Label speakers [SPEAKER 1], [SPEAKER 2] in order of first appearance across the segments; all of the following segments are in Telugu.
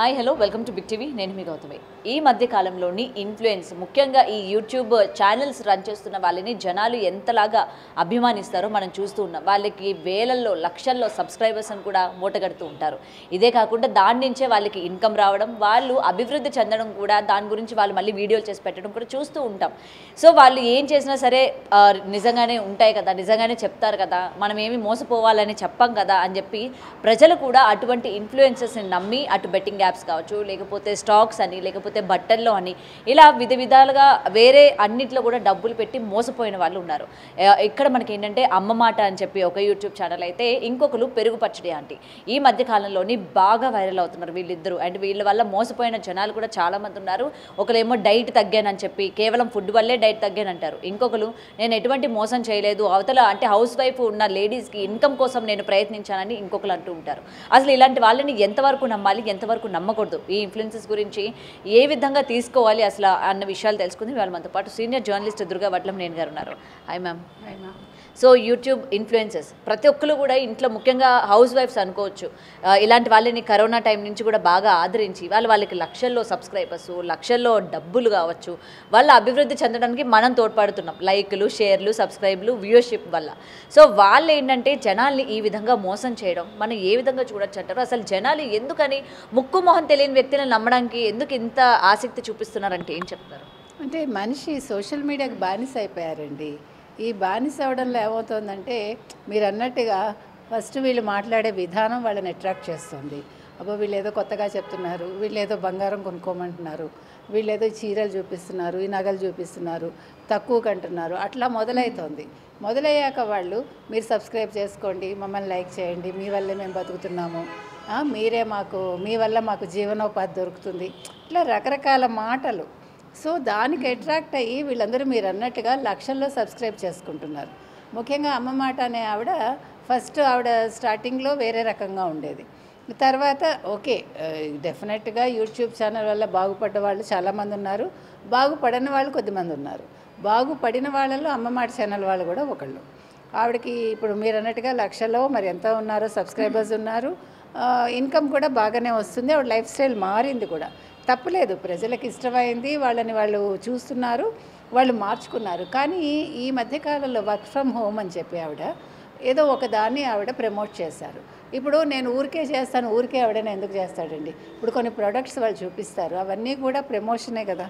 [SPEAKER 1] Hi hello welcome to big TV. నేను మీ గౌతమి. ఈ మధ్య కాలంలోని ఇన్ఫ్లుయెన్స్ ముఖ్యంగా ఈ యూట్యూబ్ ఛానల్స్ రన్ చేస్తున్న వాళ్ళని జనాలు ఎంతలాగా అభిమానిస్తారో మనం చూస్తూ ఉన్నాం. వాళ్ళకి వేలల్లో లక్షల్లో సబ్స్క్రైబర్స్ అని కూడా మూటగడుతూ ఉంటారు. ఇదే కాకుండా దాని నుంచే వాళ్ళకి ఇన్కమ్ రావడం, వాళ్ళు అభివృద్ధి చెందడం కూడా, దాని గురించి వాళ్ళు మళ్ళీ వీడియోలు చేసి పెట్టడం కూడా చూస్తూ ఉంటాం. సో వాళ్ళు ఏం చేసినా సరే నిజంగానే ఉంటాయి కదా, నిజంగానే చెప్తారు కదా, మనం ఏమి మోసపోవాలని చెప్పం కదా అని చెప్పి ప్రజలు కూడా అటువంటి ఇన్ఫ్లుయెన్సర్స్ని నమ్మి అటు బెట్టింగ్ యాప్స్ కావచ్చు, లేకపోతే స్టాక్స్ అని, లేకపోతే బట్టల్లో అని, ఇలా విధాలుగా వేరే అన్నిట్లో కూడా డబ్బులు పెట్టి మోసపోయిన వాళ్ళు ఉన్నారు. ఇక్కడ మనకి ఏంటంటే అమ్మ మాట అని చెప్పి ఒక యూట్యూబ్ ఛానల్ అయితే, ఇంకొకరు పెరుగు పచ్చడి ఆంటీ. ఈ మధ్య కాలంలోని బాగా వైరల్ అవుతున్నారు వీళ్ళిద్దరూ. అండ్ వీళ్ళ వల్ల మోసపోయిన జనాలు కూడా చాలామంది ఉన్నారు. ఒకరేమో డైట్ తగ్గానని చెప్పి, కేవలం ఫుడ్ వల్లే డైట్ తగ్గానంటారు. ఇంకొకరు నేను ఎటువంటి మోసం చేయలేదు, అవతల అంటే హౌస్ వైఫ్ ఉన్న లేడీస్కి ఇన్కమ్ కోసం నేను ప్రయత్నించానని ఇంకొకరు అంటూ ఉంటారు. అసలు ఇలాంటి వాళ్ళని ఎంతవరకు నమ్మాలి, ఎంతవరకు నమ్మకూడదు, ఈ ఇన్ఫ్లుయెన్సెస్ గురించి ఏ విధంగా తీసుకోవాలి అసలు అన్న విషయాలు తెలుసుకుంది వాళ్ళ మనతో పాటు సీనియర్ జర్నలిస్ట్ దుర్గా వడ్లంనేని గారు ఉన్నారు. Hi ma'am. So YouTube influences ప్రతి ఒక్కరు కూడా ఇంట్లో, ముఖ్యంగా హౌస్ వైఫ్స్ అనుకోవచ్చు, ఇలాంటి వాళ్ళని కరోనా టైం నుంచి కూడా బాగా ఆదరించి వాళ్ళకి లక్షల్లో సబ్స్క్రైబర్స్, లక్షల్లో డబ్బులు కావచ్చు, వాళ్ళ అభివృద్ధి చెందడానికి మనం తోడ్పడుతున్నాం. లైక్లు, షేర్లు, సబ్స్క్రైబ్లు, వ్యూవర్షిప్ వల్ల. సో వాళ్ళు ఏంటంటే జనాల్ని ఈ విధంగా మోసం చేయడం మనం ఏ విధంగా చూడొచ్చు అంటారు? అసలు జనాలు ఎందుకని ముక్కు మొహం తెలియని వ్యక్తులను నమ్మడానికి ఎందుకు ఇంత ఆసక్తి చూపిస్తున్నారంటే ఏం చెప్తారు?
[SPEAKER 2] అంటే మనిషి సోషల్ మీడియాకి బానిస అయిపోయారండి. ఈ బానిస అవడంలో ఏమవుతుందంటే, మీరు అన్నట్టుగా ఫస్ట్ వీళ్ళు మాట్లాడే విధానం వాళ్ళని అట్రాక్ట్ చేస్తుంది. అబ్బో వీళ్ళు ఏదో కొత్తగా చెప్తున్నారు, వీళ్ళు ఏదో బంగారం కొనుక్కోమంటున్నారు, వీళ్ళు ఏదో చీరలు చూపిస్తున్నారు, ఈ నగలు చూపిస్తున్నారు, తక్కువ కంటున్నారు, అట్లా మొదలవుతుంది. మొదలయ్యాక వాళ్ళు మీరు సబ్స్క్రైబ్ చేసుకోండి, మమ్మల్ని లైక్ చేయండి, మీ వల్లే మేము బతుకుతున్నాము, మీరే మాకు, మీ వల్ల మాకు జీవనోపాధి దొరుకుతుంది, ఇట్లా రకరకాల మాటలు. సో దానికి అట్రాక్ట్ అయ్యి వీళ్ళందరూ మీరు అన్నట్టుగా లక్షల్లో సబ్స్క్రైబ్ చేసుకుంటున్నారు. ముఖ్యంగా అమ్మ మాట అనే ఆవిడ ఆవిడ స్టార్టింగ్లో వేరే రకంగా ఉండేది. తర్వాత ఓకే, డెఫినెట్గా యూట్యూబ్ ఛానల్ వల్ల బాగుపడ్డ వాళ్ళు చాలామంది ఉన్నారు, బాగుపడని వాళ్ళు కొద్దిమంది ఉన్నారు. బాగుపడిన వాళ్ళలో అమ్మ మాట ఛానల్ వాళ్ళు కూడా ఒకళ్ళు. ఆవిడకి ఇప్పుడు మీరు అన్నట్టుగా లక్షల్లో మరి ఎంత ఉన్నారో సబ్స్క్రైబర్స్ ఉన్నారు, ఇన్కమ్ కూడా బాగానే వస్తుంది. ఆవిడ లైఫ్ స్టైల్ మారింది కూడా, తప్పులేదు, ప్రజలకు ఇష్టమైంది, వాళ్ళని వాళ్ళు చూస్తున్నారు, వాళ్ళు మార్చుకున్నారు. కానీ ఈ మధ్యకాలంలో వర్క్ ఫ్రమ్ హోమ్ అని చెప్పి ఆవిడ ఏదో ఒకదాన్ని ఆవిడ ప్రమోట్ చేశారు. ఇప్పుడు నేను ఊరికే చేస్తాను, ఊరికే ఎవడైనా ఎందుకు చేస్తాడండి? ఇప్పుడు కొన్ని ప్రొడక్ట్స్ వాళ్ళు చూపిస్తారు, అవన్నీ కూడా ప్రమోషనే కదా.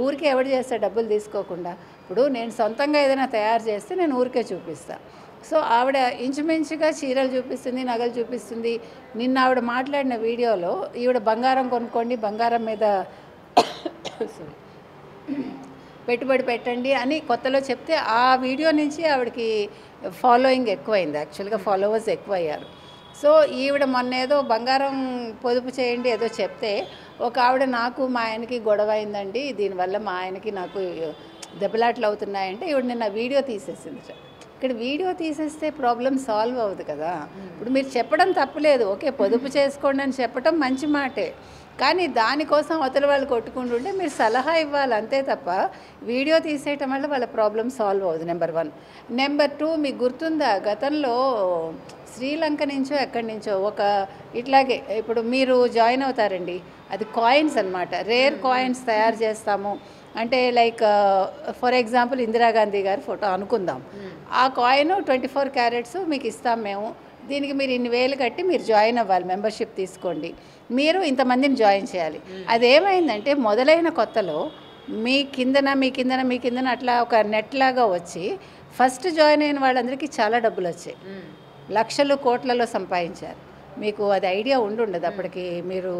[SPEAKER 2] ఊరికే ఎవడు చేస్తాడు డబ్బులు తీసుకోకుండా? ఇప్పుడు నేను సొంతంగా ఏదైనా తయారు చేస్తే నేను ఊరికే చూపిస్తాను. సో ఆవిడ ఇంచుమించుగా చీరలు చూపిస్తుంది, నగలు చూపిస్తుంది. నిన్న ఆవిడ మాట్లాడిన వీడియోలో ఈవిడ బంగారం కొనుక్కోండి, బంగారం మీద పెట్టుబడి పెట్టండి అని కొత్తలో చెప్తే, ఆ వీడియో నుంచి ఆవిడకి ఫాలోయింగ్ ఎక్కువైంది, యాక్చువల్గా ఫాలోవర్స్ ఎక్కువయ్యారు. సో ఈవిడ మొన్న ఏదో బంగారం పొదుపు చేయండి ఏదో చెప్తే, ఒక ఆవిడ నాకు మా ఆయనకి గొడవ అయిందండి, దీనివల్ల మా ఆయనకి నాకు దెబ్బలాట్లు అవుతున్నాయంటే ఈవిడ నిన్న వీడియో తీసేసింది. ఇక్కడ వీడియో తీసేస్తే ప్రాబ్లం సాల్వ్ అవ్వదు కదా. ఇప్పుడు మీరు చెప్పడం తప్పులేదు, ఓకే పొదుపు చేసుకోండి అని చెప్పడం మంచి మాటే, కానీ దానికోసం అవతల వాళ్ళు కొట్టుకుంటుంటే మీరు సలహా ఇవ్వాలి అంతే తప్ప వీడియో తీసేయటం వల్ల వాళ్ళ ప్రాబ్లం సాల్వ్ అవ్వదు. నెంబర్ 1. నెంబర్ 2, మీకు గుర్తుందా గతంలో శ్రీలంక నుంచో ఎక్కడి నుంచో ఒక ఇట్లాగే, ఇప్పుడు మీరు జాయిన్ అవుతారండి, అది కాయిన్స్ అనమాట, రేర్ కాయిన్స్ తయారు చేస్తాము అంటే, లైక్ ఫర్ ఎగ్జాంపుల్ ఇందిరాగాంధీ గారి ఫోటో అనుకుందాం, ఆ కాయిన్ 24 క్యారెట్స్ మీకు ఇస్తాం మేము, దీనికి మీరు ఇన్ని వేలు కట్టి మీరు జాయిన్ అవ్వాలి, మెంబర్షిప్ తీసుకోండి, మీరు ఇంతమందిని జాయిన్ చేయాలి. అదేమైందంటే మొదలైన కొత్తలో మీ కిందన అట్లా ఒక నెట్ లాగా వచ్చి ఫస్ట్ జాయిన్ అయిన వాళ్ళందరికీ చాలా డబ్బులు వచ్చాయి, లక్షలు కోట్లలో సంపాదించారు. మీకు అది ఐడియా ఉండదు అప్పటికి, మీరు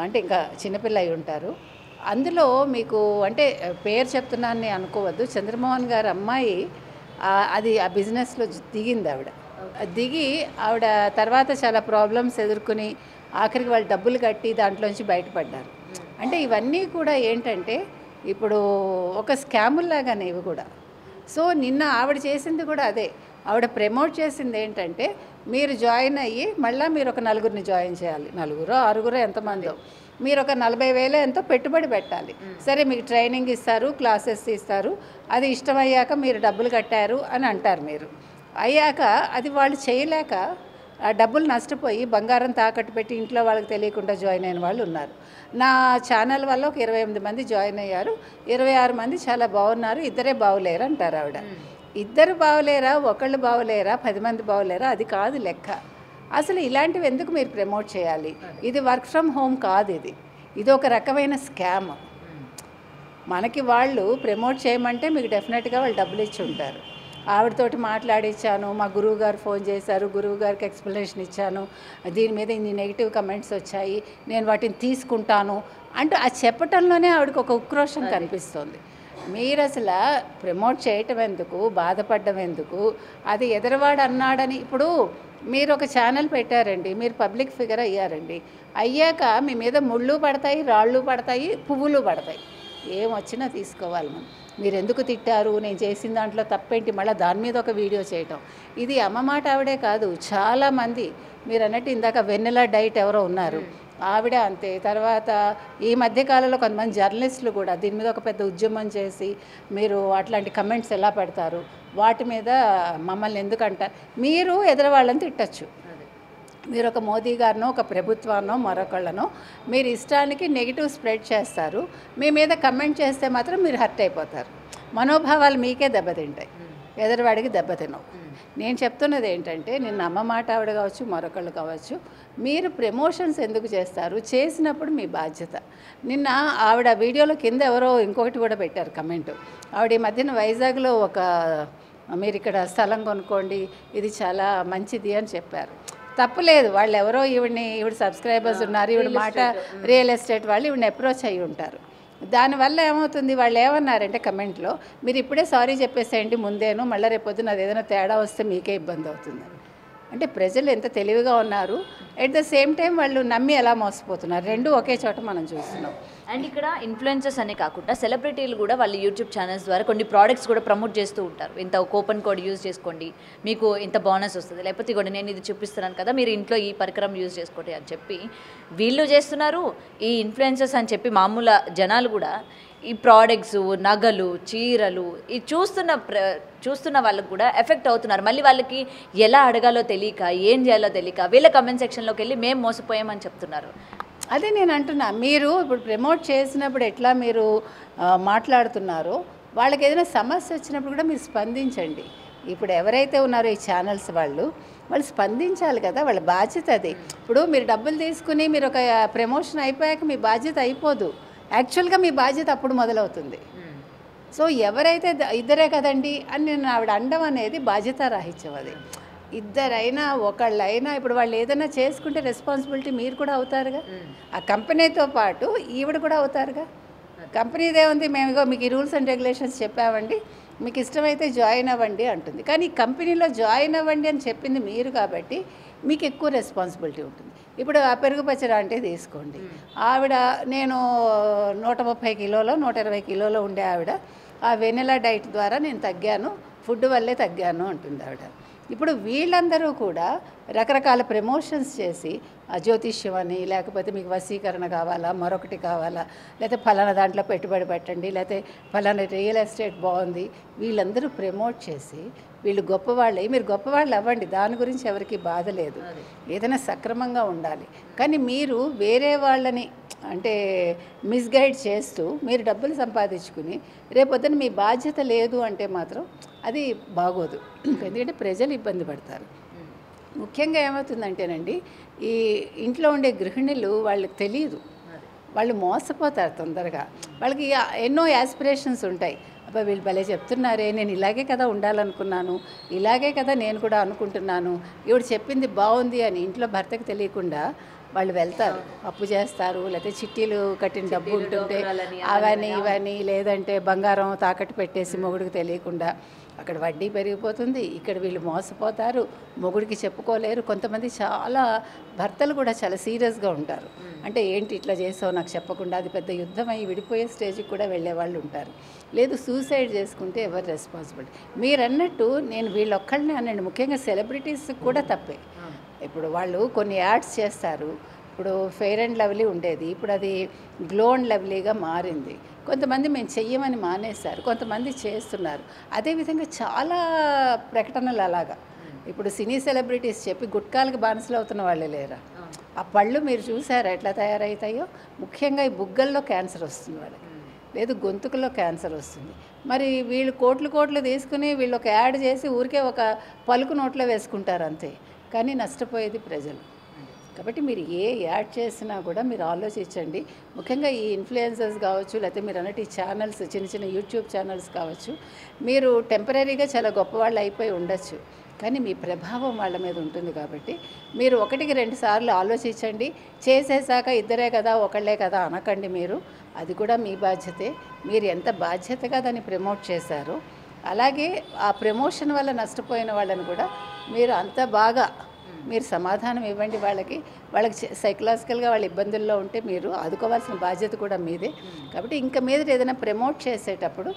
[SPEAKER 2] అంటే ఇంకా చిన్నపిల్ల అయి ఉంటారు. అందులో మీకు అంటే పేరు చెప్తున్నానని అనుకోవద్దు, చంద్రమోహన్ గారి అమ్మాయి అది ఆ బిజినెస్లో దిగింది. దిగి ఆవిడ తర్వాత చాలా ప్రాబ్లమ్స్ ఎదుర్కొని ఆఖరికి వాళ్ళు డబ్బులు కట్టి దాంట్లోంచి బయటపడ్డారు. అంటే ఇవన్నీ కూడా ఏంటంటే ఇప్పుడు ఒక స్కాముల్లాగానే ఇవి కూడా. సో నిన్న ఆవిడ చేసింది కూడా అదే, ఆవిడ ప్రమోట్ చేసింది ఏంటంటే, మీరు జాయిన్ అయ్యి మళ్ళీ మీరు ఒక నలుగురిని జాయిన్ చేయాలి, 4 6 ఎంతమందో, మీరు ఒక 40,000 ఎంతో పెట్టుబడి పెట్టాలి. సరే మీకు ట్రైనింగ్ ఇస్తారు, క్లాసెస్ ఇస్తారు, అది ఇష్టమయ్యాక మీరు డబ్బులు కట్టారు అని అంటారు. మీరు అయ్యాక అది వాళ్ళు చేయలేక ఆ డబ్బులు నష్టపోయి బంగారం తాకట్టు పెట్టి ఇంట్లో వాళ్ళకి తెలియకుండా జాయిన్ అయిన వాళ్ళు ఉన్నారు. నా ఛానల్ వల్ల ఒక 28 మంది జాయిన్ అయ్యారు, 26 మంది చాలా బాగున్నారు, ఇద్దరే బాగులేరు అంటారు ఆవిడ. ఇద్దరు బాగులేరా, ఒకళ్ళు బాగులేరా, 10 మంది బాగులేరా, అది కాదు లెక్క. అసలు ఇలాంటివి ఎందుకు మీరు ప్రమోట్ చేయాలి? ఇది వర్క్ ఫ్రమ్ హోమ్ కాదు, ఇది ఒక రకమైన స్కామ్. మనకి వాళ్ళు ప్రమోట్ చేయమంటే మీకు డెఫినెట్గా వాళ్ళు డబ్బులు ఇచ్చి ఉంటారు. ఆవిడతోటి మాట్లాడిచ్చాను, మా గురువు గారు ఫోన్ చేశారు, గురువు గారికి ఎక్స్ప్లెనేషన్ ఇచ్చాను, దీని మీద ఇన్ని నెగిటివ్ కమెంట్స్ వచ్చాయి, నేను వాటిని తీసుకుంటాను అంటూ ఆ చెప్పటంలోనే ఆవిడకి ఒక ఉక్రోషం కనిపిస్తుంది. మీరు అసలు ప్రమోట్ చేయటం ఎందుకు, బాధపడడం ఎందుకు? అది ఎదరవాడు అన్నాడని ఇప్పుడు మీరు ఒక ఛానల్ పెట్టారండి, మీరు పబ్లిక్ ఫిగర్ అయ్యారండి, అయ్యాక మీ మీద ముళ్ళు పడతాయి, రాళ్ళు పడతాయి, పువ్వులు పడతాయి, ఏం వచ్చినా తీసుకోవాలి మనం. మీరు ఎందుకు తిట్టారు, నేను చేసిన దాంట్లో తప్పేంటి, మళ్ళీ దాని మీద ఒక వీడియో చేయటం. ఇది అమ్మ మాట ఆవిడే కాదు, చాలామంది మీరు అన్నట్టు ఇందాక వెన్నెల డైట్ ఎవరో ఉన్నారు, ఆవిడ అంతే. తర్వాత ఈ మధ్యకాలంలో కొంతమంది జర్నలిస్టులు కూడా దీని మీద ఒక పెద్ద ఉద్యమం చేసి మీరు అట్లాంటి కమెంట్స్ ఎలా పెడతారు, వాటి మీద మమ్మల్ని ఎందుకంటారు, మీరు ఎదురవాళ్ళని తిట్టచ్చు. మీరు ఒక మోదీ గారినో, ఒక ప్రభుత్వాన్నో, మరొకళ్ళనో మీరు ఇష్టానికి నెగిటివ్ స్ప్రెడ్ చేస్తారు, మీ మీద కమెంట్ చేస్తే మాత్రం మీరు హర్ట్ అయిపోతారు, మనోభావాలు మీకే దెబ్బతింటాయి, ఎదురువాడికి దెబ్బతినవు. నేను చెప్తున్నది ఏంటంటే, నిన్న అమ్మ మాట ఆవిడ కావచ్చు, మరొకళ్ళు కావచ్చు, మీరు ప్రమోషన్స్ ఎందుకు చేస్తారు, చేసినప్పుడు మీ బాధ్యత. నిన్న ఆవిడ వీడియోలో కింద ఎవరో ఇంకొకటి కూడా పెట్టారు కమెంట్, ఆవిడ ఈ మధ్యన వైజాగ్లో ఒక మీరు ఇక్కడ స్థలం కొనుక్కోండి, ఇది చాలా మంచిది అని చెప్పారు. తప్పులేదు, వాళ్ళు ఎవరో ఈవిడ సబ్స్క్రైబర్స్ ఉన్నారు, ఈవిడ మాట రియల్ ఎస్టేట్ వాళ్ళు ఈవిడని అప్రోచ్ అయ్యి ఉంటారు. దానివల్ల ఏమవుతుంది, వాళ్ళు ఏమన్నారంటే కమెంట్లో, మీరు ఇప్పుడే సారీ చెప్పేసేయండి ముందేను, మళ్ళీ రేపొద్దున అది ఏదైనా తేడా వస్తే మీకే ఇబ్బంది అవుతుంది. అంటే ప్రజలు ఎంత తెలివిగా ఉన్నారు, ఎట్ ద సేమ్ టైం వాళ్ళు నమ్మి ఎలా మోసపోతున్నారు, రెండు ఒకే చోట మనం చూస్తున్నాం.
[SPEAKER 1] అండ్ ఇక్కడ ఇన్ఫ్లుయెన్సర్స్ అనే కాకుండా సెలబ్రిటీలు కూడా వాళ్ళ యూట్యూబ్ ఛానల్స్ ద్వారా కొన్ని ప్రోడక్ట్స్ కూడా ప్రమోట్ చేస్తూ ఉంటారు. ఇంత కూపన్ కోడ్ యూజ్ చేసుకోండి, మీకు ఇంత బోనస్ వస్తుంది, లేకపోతే కూడా నేను ఇది చూపిస్తున్నాను కదా, మీరు ఇంట్లో ఈ పరికరం యూజ్ చేసుకోండి అని చెప్పి వీళ్ళు చేస్తున్నారు. ఈ ఇన్ఫ్లుయెన్సర్స్ అని చెప్పి మామూలు జనాలు కూడా ఈ ప్రోడక్ట్స్, నగలు, చీరలు ఈ చూస్తున్న వాళ్ళకు కూడా ఎఫెక్ట్ అవుతున్నారు. మళ్ళీ వాళ్ళకి ఎలా అడగాలో తెలియక, ఏం చేయాలో తెలియక వీళ్ళ కమెంట్ సెక్షన్లోకి వెళ్ళి మేము మోసపోయామని చెప్తున్నారు.
[SPEAKER 2] అదే నేను అంటున్నా, మీరు ఇప్పుడు ప్రమోట్ చేసినప్పుడు ఎట్లా మీరు మాట్లాడుతున్నారో, వాళ్ళకి ఏదైనా సమస్య వచ్చినప్పుడు కూడా మీరు స్పందించండి. ఇప్పుడు ఎవరైతే ఉన్నారో ఈ ఛానల్స్ వాళ్ళు స్పందించాలి కదా, వాళ్ళ బాధ్యత అది. ఇప్పుడు మీరు డబ్బులు తీసుకుని మీరు ఒక ప్రమోషన్ అయిపోయాక మీ బాధ్యత అయిపోదు, యాక్చువల్గా మీ బాధ్యత అప్పుడు మొదలవుతుంది. సో ఎవరైతే ఇద్దరే కదండి అని నేను ఆవిడ అండం అనేది బాధ్యతారాహిత్యం. అది ఇద్దరైనా ఒకళ్ళైనా ఇప్పుడు వాళ్ళు ఏదైనా చేసుకుంటే రెస్పాన్సిబిలిటీ మీరు కూడా అవుతారుగా, ఆ కంపెనీతో పాటు ఈవిడ కూడా అవుతారుగా. కంపెనీదే ఉంది, మేము మీకు ఈ రూల్స్ అండ్ రెగ్యులేషన్స్ చెప్పామండి, మీకు ఇష్టమైతే జాయిన్ అవ్వండి అంటుంది. కానీ ఈ కంపెనీలో జాయిన్ అవ్వండి అని చెప్పింది మీరు కాబట్టి మీకు ఎక్కువ రెస్పాన్సిబిలిటీ ఉంటుంది. ఇప్పుడు ఆ పెరుగు పచ్చడి అంటే తీసుకోండి, ఆవిడ నేను 130 కిలోలో 120 కిలోలో ఉండే ఆవిడ ఆ వెనిలా డైట్ ద్వారా నేను తగ్గాను, ఫుడ్ వల్లే తగ్గాను అంటుంది ఆవిడ. ఇప్పుడు వీళ్ళందరూ కూడా రకరకాల ప్రమోషన్స్ చేసి జ్యోతిష్యం అని, లేకపోతే మీకు వశీకరణ కావాలా, మరొకటి కావాలా, లేకపోతే ఫలానా దాంట్లో పెట్టుబడి పెట్టండి, లేకపోతే ఫలానా రియల్ ఎస్టేట్ బాగుంది, వీళ్ళందరూ ప్రమోట్ చేసి వీళ్ళు గొప్పవాళ్ళే. మీరు గొప్పవాళ్ళు అవ్వండి, దాని గురించి ఎవరికి బాధ లేదు, ఏదైనా సక్రమంగా ఉండాలి. కానీ మీరు వేరే వాళ్ళని అంటే మిస్గైడ్ చేస్తూ మీరు డబ్బులు సంపాదించుకుని రేపొద్దున మీ బాధ్యత లేదు అంటే మాత్రం అది బాగోదు. ఎందుకంటే ప్రజలు ఇబ్బంది పడతారు. ముఖ్యంగా ఏమవుతుందంటేనండి, ఈ ఇంట్లో ఉండే గృహిణులు వాళ్ళకి తెలియదు, వాళ్ళు మోసపోతారు తొందరగా. వాళ్ళకి ఎన్నో యాస్పిరేషన్స్ ఉంటాయి, అబ్బా వీళ్ళు భలే చెప్తున్నారే, నేను ఇలాగే కదా ఉండాలనుకున్నాను, ఇలాగే కదా నేను కూడా అనుకుంటున్నాను, ఈవిడ చెప్పింది బాగుంది అని ఇంట్లో భర్తకు తెలియకుండా వాళ్ళు వెళ్తారు, అప్పు చేస్తారు, లేకపోతే చిట్టీలు కట్టిన డబ్బు ఉంటుంటే అవన్నీ ఇవన్నీ, లేదంటే బంగారం తాకట్టు పెట్టేసి మొగుడికి తెలియకుండా అక్కడ వడ్డీ పెరిగిపోతుంది, ఇక్కడ వీళ్ళు మోసపోతారు, మొగుడికి చెప్పుకోలేరు. కొంతమంది చాలా భర్తలు కూడా చాలా సీరియస్గా ఉంటారు, అంటే ఏంటి ఇట్లా చేసావు నాకు చెప్పకుండా, అది పెద్ద యుద్ధం అయ్యి విడిపోయే స్టేజ్కి కూడా వెళ్ళే వాళ్ళు ఉంటారు. లేదు సూసైడ్ చేసుకుంటే ఎవరు రెస్పాన్సిబిలిటీ. మీరు అన్నట్టు నేను వీళ్ళొక్కళ్ళనే అనండి, ముఖ్యంగా సెలబ్రిటీస్ కూడా తప్పే. ఇప్పుడు వాళ్ళు కొన్ని యాడ్స్ చేస్తారు, ఇప్పుడు ఫెయిర్ అండ్ లవ్లీ ఉండేది, ఇప్పుడు అది గ్లో అండ్ లవ్లీగా మారింది. కొంతమంది మేము చెయ్యమని మానేశారు, కొంతమంది చేస్తున్నారు. అదేవిధంగా చాలా ప్రకటనలు అలాగా ఇప్పుడు సినీ సెలబ్రిటీస్ చెప్పి గుట్కాలకి బానిసలు అవుతున్న వాళ్ళే లేరా? ఆ పళ్ళు మీరు చూసారా ఎట్లా తయారవుతాయో? ముఖ్యంగా ఈ బుగ్గల్లో క్యాన్సర్ వస్తుంది వాళ్ళకి, లేదు గొంతుకులో క్యాన్సర్ వస్తుంది. మరి వీళ్ళు కోట్లు తీసుకుని వీళ్ళు ఒక యాడ్ చేసి ఊరికే ఒక పలుకు నోట్లో వేసుకుంటారు అంతే, కానీ నష్టపోయేది ప్రజలు. కాబట్టి మీరు ఏ యాడ్ చేసినా కూడా మీరు ఆలోచించండి. ముఖ్యంగా ఈ ఇన్ఫ్లుయెన్సర్స్ కావచ్చు, లేకపోతే మీరు అన్నట్టు ఈ ఛానల్స్, చిన్న యూట్యూబ్ ఛానల్స్ కావచ్చు, మీరు టెంపరీగా చాలా గొప్పవాళ్ళు అయిపోయి ఉండొచ్చు, కానీ మీ ప్రభావం వాళ్ళ మీద ఉంటుంది. కాబట్టి మీరు 1-2 సార్లు ఆలోచించండి. చేసేసాక ఇద్దరే కదా ఒకళ్ళే కదా అనకండి. మీరు అది కూడా మీ బాధ్యతే. మీరు ఎంత బాధ్యతగా దాన్ని ప్రమోట్ చేశారో, అలాగే ఆ ప్రమోషన్ వల్ల నష్టపోయిన వాళ్ళని కూడా మీరు అంత బాగా మీరు సమాధానం ఇవ్వండి. వాళ్ళకి సైకలాజికల్గా వాళ్ళ ఇబ్బందుల్లో ఉంటే మీరు ఆదుకోవాల్సిన బాధ్యత కూడా మీదే. కాబట్టి ఇంకా మీద ఏదైనా ప్రమోట్ చేసేటప్పుడు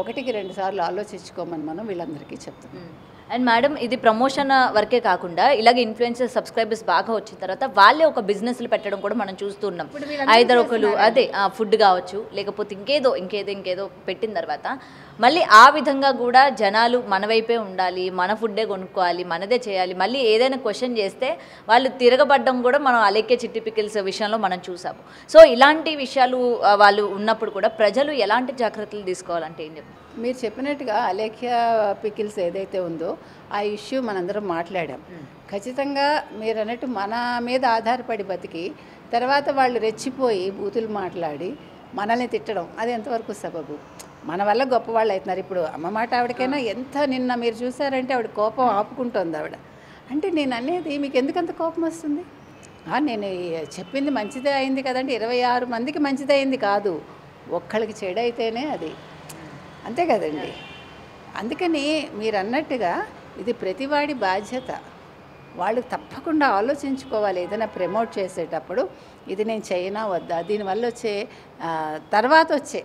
[SPEAKER 2] 1-2 సార్లు ఆలోచించుకోమని మనం వీళ్ళందరికీ చెప్తాం.
[SPEAKER 1] అండ్ మేడం, ఇది ప్రమోషన్ వరకే కాకుండా ఇలాగ ఇన్ఫ్లుయెన్సర్ సబ్స్క్రైబర్స్ బాగా వచ్చిన తర్వాత వాళ్ళే ఒక బిజినెస్లు పెట్టడం కూడా మనం చూస్తున్నాం. ఐదర్ ఒకరు అదే ఫుడ్ కావచ్చు, లేకపోతే ఇంకేదో పెట్టిన తర్వాత మళ్ళీ ఆ విధంగా కూడా జనాలు మన వైపే ఉండాలి, మన ఫుడ్డే కొనుక్కోవాలి, మనదే చేయాలి, మళ్ళీ ఏదైనా క్వశ్చన్ చేస్తే వాళ్ళు తిరగబడ్డం కూడా మనం అలేఖ్య చిట్టి పికిల్స్ విషయంలో మనం చూసాము. సో ఇలాంటి విషయాలు వాళ్ళు ఉన్నప్పుడు కూడా ప్రజలు ఎలాంటి జాగ్రత్తలు తీసుకోవాలంటే ఏం చెప్తారు?
[SPEAKER 2] మీరు చెప్పినట్టుగా అలేఖ్య పికిల్స్ ఏదైతే ఉందో ఆ ఇష్యూ మనందరం మాట్లాడాం. ఖచ్చితంగా మీరు అన్నట్టు మన మీద ఆధారపడి బతికి తర్వాత వాళ్ళు రెచ్చిపోయి బూతులు మాట్లాడి మనల్ని తిట్టడం అది ఎంతవరకు సబబు? మన వల్ల గొప్పవాళ్ళు అవుతున్నారు. ఇప్పుడు అమ్మ మాట ఆవిడకైనా ఎంత నిన్న మీరు చూసారంటే ఆవిడ కోపం ఆపుకుంటోంది ఆవిడ. అంటే నేను అనేది మీకు ఎందుకంత కోపం వస్తుంది? నేను చెప్పింది మంచిదే అయింది కదండి, 26 మందికి మంచిదే అయింది కాదు, ఒక్కళ్ళకి చెడైతేనే అది అంతే కదండి. అందుకని మీరు అన్నట్టుగా ఇది ప్రతివాడి బాధ్యత. వాళ్ళు తప్పకుండా ఆలోచించుకోవాలి ఏదైనా ప్రమోట్ చేసేటప్పుడు, ఇది నేను చేయనా వద్దా, దీనివల్ల తర్వాత వచ్చే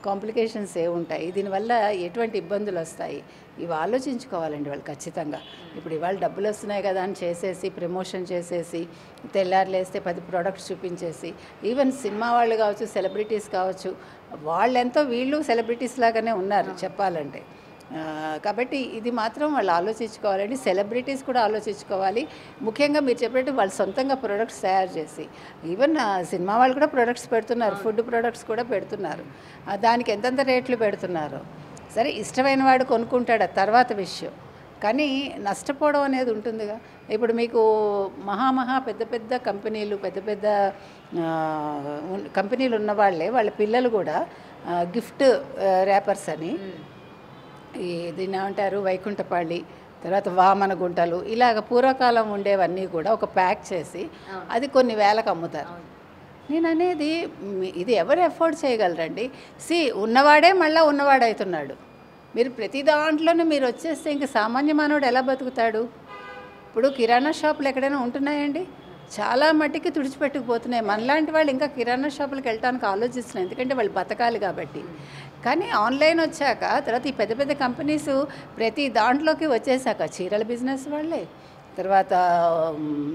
[SPEAKER 2] కాంప్లికేషన్స్ ఏముంటాయి, దీనివల్ల ఎటువంటి ఇబ్బందులు వస్తాయి, ఇవి ఆలోచించుకోవాలండి వాళ్ళు ఖచ్చితంగా. ఇప్పుడు ఇవాళ డబ్బులు వస్తున్నాయి కదా అని చేసేసి ప్రమోషన్ చేసేసి తెల్లారులేస్తే 10 ప్రోడక్ట్స్ చూపించేసి, ఈవెన్ సినిమా వాళ్ళు కావచ్చు, సెలబ్రిటీస్ కావచ్చు, వాళ్ళెంతో వీళ్ళు సెలబ్రిటీస్ లాగానే ఉన్నారు చెప్పాలంటే. కాబట్టి ఇది మాత్రం వాళ్ళు ఆలోచించుకోవాలండి. సెలబ్రిటీస్ కూడా ఆలోచించుకోవాలి. ముఖ్యంగా మీరు చెప్పినట్టు వాళ్ళు సొంతంగా ప్రొడక్ట్స్ తయారు చేసి, ఈవెన్ సినిమా వాళ్ళు కూడా ప్రొడక్ట్స్ పెడుతున్నారు, ఫుడ్ ప్రొడక్ట్స్ కూడా పెడుతున్నారు. దానికి ఎంతెంత రేట్లు పెడుతున్నారు. సరే ఇష్టమైన వాడు కొనుక్కుంటాడు, తర్వాత విషయం. కానీ నష్టపోవడం అనేది ఉంటుందిగా. ఇప్పుడు మీకు పెద్ద కంపెనీలు, పెద్ద కంపెనీలు ఉన్న వాళ్ళ పిల్లలు కూడా గిఫ్ట్ ర్యాపర్స్ అని, దీన్ని ఏమంటారు, వైకుంఠపాళి, తర్వాత వామన గుంటలు, ఇలాగ పూర్వకాలం ఉండేవన్నీ కూడా ఒక ప్యాక్ చేసి అది కొన్ని వేలకు అమ్ముతారు. నేను అనేది ఇది ఎవరు ఎఫోర్డ్ చేయగలరండి? ఉన్నవాడే మళ్ళీ ఉన్నవాడవుతున్నాడు. మీరు ప్రతి దాంట్లోనూ మీరు వచ్చేస్తే ఇంక సామాన్య మానవుడు ఎలా బతుకుతాడు? ఇప్పుడు కిరాణా షాపులు ఎక్కడైనా ఉంటున్నాయండి? చాలా మట్టికి తుడిచిపెట్టుకుపోతున్నాయి. మనలాంటి వాళ్ళు ఇంకా కిరాణా షాపులకు వెళ్ళడానికి ఆలోచిస్తున్నాయి, ఎందుకంటే వాళ్ళు బతకాలి కాబట్టి. కానీ ఆన్లైన్ వచ్చాక తర్వాత ఈ పెద్ద కంపెనీస్ ప్రతి దాంట్లోకి వచ్చేసాక చీరల బిజినెస్ వాళ్ళే, తర్వాత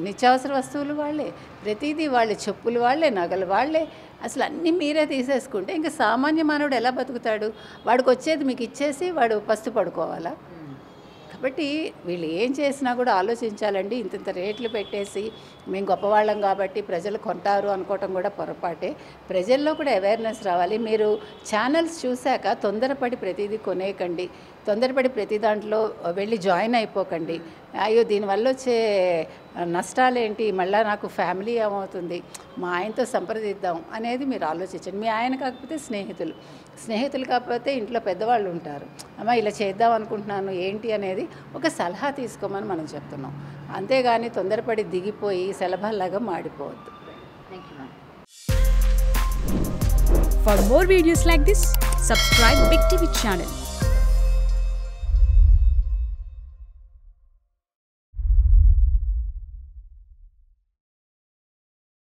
[SPEAKER 2] నిత్యావసర వస్తువులు వాళ్ళే, ప్రతిదీ వాళ్ళే, చెప్పులు వాళ్ళే, నగలు వాళ్ళే, అసలు అన్నీ మీరే తీసేసుకుంటే ఇంకా సామాన్య మానవుడు ఎలా బతుకుతాడు? వాడికి వచ్చేది మీకు ఇచ్చేసి వాడు పస్తు పడుకోవాలా? కాబట్టి వీళ్ళు ఏం చేసినా కూడా ఆలోచించాలండి. ఇంత రేట్లు పెట్టేసి మేము గొప్పవాళ్ళం కాబట్టి ప్రజలు కొంటారు అనుకోవటం కూడా పొరపాటే. ప్రజల్లో కూడా అవేర్నెస్ రావాలి. మీరు ఛానల్స్ చూశాక తొందరపడి ప్రతిదీ కొనేయకండి, తొందరపడి ప్రతి దాంట్లో వెళ్ళి జాయిన్ అయిపోకండి. అయ్యో దీనివల్ల వచ్చే నష్టాలేంటి, మళ్ళీ నాకు ఫ్యామిలీ ఏమవుతుంది, మా ఆయనతో సంప్రదిద్దాం అనేది మీరు ఆలోచించండి. మీ ఆయన కాకపోతే స్నేహితులు కాకపోతే ఇంట్లో పెద్దవాళ్ళు ఉంటారు, అమ్మ ఇలా చేద్దాం అనుకుంటున్నాను ఏంటి అనేది ఒక సలహా తీసుకోమని మనం చెప్తున్నాం. అంతేగాని తొందరపడి దిగిపోయి సలభాలాగా మాడిపోవద్దు.
[SPEAKER 3] For more videos like this, subscribe Big TV channel.